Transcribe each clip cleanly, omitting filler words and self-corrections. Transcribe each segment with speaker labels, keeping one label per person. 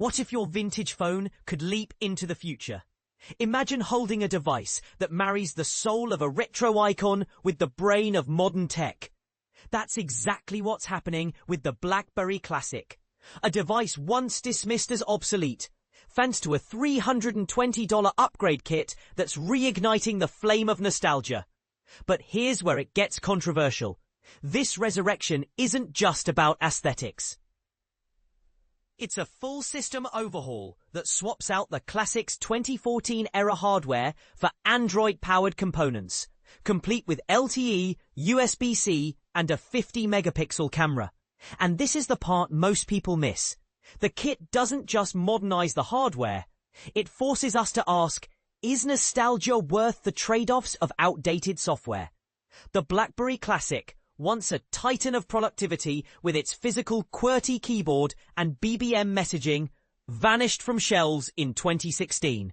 Speaker 1: What if your vintage phone could leap into the future? Imagine holding a device that marries the soul of a retro icon with the brain of modern tech. That's exactly what's happening with the BlackBerry Classic, a device once dismissed as obsolete, thanks to a $320 upgrade kit that's reigniting the flame of nostalgia. But here's where it gets controversial. This resurrection isn't just about aesthetics. It's a full system overhaul that swaps out the Classic's 2014-era hardware for Android-powered components, complete with LTE, USB-C, and a 50-megapixel camera. And this is the part most people miss. The kit doesn't just modernize the hardware. It forces us to ask, is nostalgia worth the trade-offs of outdated software? The BlackBerry Classic, once a titan of productivity with its physical QWERTY keyboard and BBM messaging, vanished from shelves in 2016.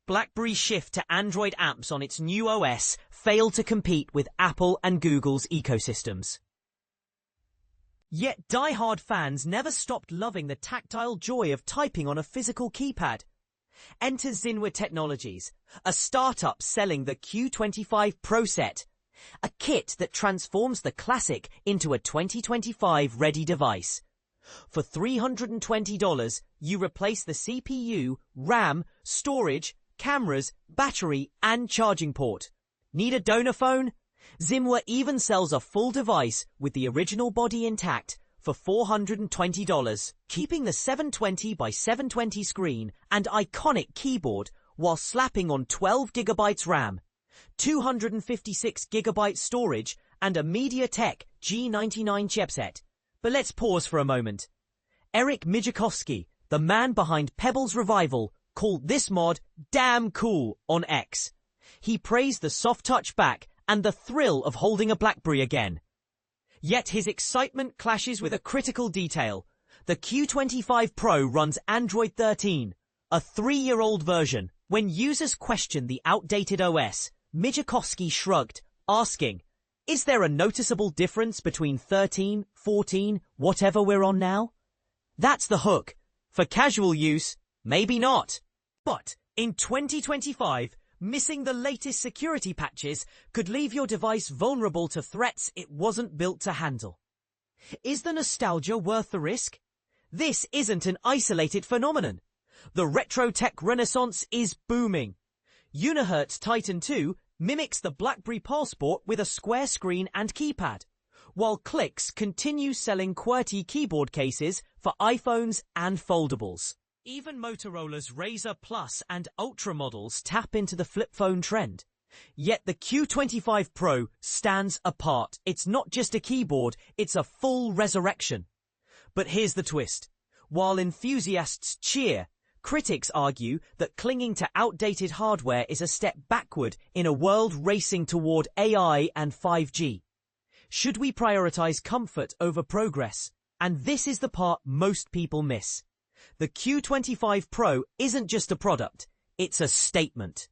Speaker 1: BlackBerry's shift to Android apps on its new OS failed to compete with Apple and Google's ecosystems. Yet die-hard fans never stopped loving the tactile joy of typing on a physical keypad. Enter Zinwa Technologies, a startup selling the Q25 Pro set, a kit that transforms the Classic into a 2025-ready device. For $320, you replace the CPU, RAM, storage, cameras, battery, and charging port. Need a donor phone? Zinwa even sells a full device with the original body intact for $420, keeping the 720 by 720 screen and iconic keyboard while slapping on 12 GB RAM, 256 GB storage, and a MediaTek G99 chipset. But let's pause for a moment. Eric Migicovsky, the man behind Pebble's revival, called this mod damn cool on X. He praised the soft touch back and the thrill of holding a BlackBerry again. Yet his excitement clashes with a critical detail. The Q25 Pro runs Android 13, a 3-year-old version. When users questioned the outdated OS, Migicovsky shrugged, asking, is there a noticeable difference between 13, 14, whatever we're on now? That's the hook. For casual use, maybe not. But in 2025, missing the latest security patches could leave your device vulnerable to threats it wasn't built to handle. Is the nostalgia worth the risk? This isn't an isolated phenomenon. The retro tech renaissance is booming. Unihertz Titan 2 mimics the BlackBerry Passport with a square screen and keypad, while Clicks continues selling QWERTY keyboard cases for iPhones and foldables. Even Motorola's Razr Plus and Ultra models tap into the flip phone trend. Yet the Q25 Pro stands apart. It's not just a keyboard, it's a full resurrection. But here's the twist. While enthusiasts cheer, critics argue that clinging to outdated hardware is a step backward in a world racing toward AI and 5G. Should we prioritize comfort over progress? And this is the part most people miss. The Q25 Pro isn't just a product, it's a statement.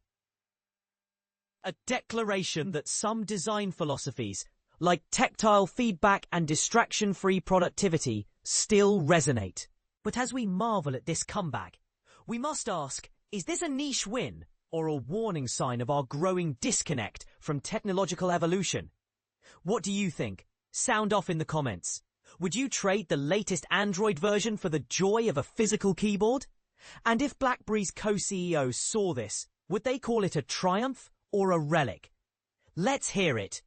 Speaker 1: A declaration that some design philosophies, like tactile feedback and distraction-free productivity, still resonate. But as we marvel at this comeback, we must ask, is this a niche win or a warning sign of our growing disconnect from technological evolution? What do you think? Sound off in the comments. Would you trade the latest Android version for the joy of a physical keyboard? And if BlackBerry's co-CEOs saw this, would they call it a triumph or a relic? Let's hear it.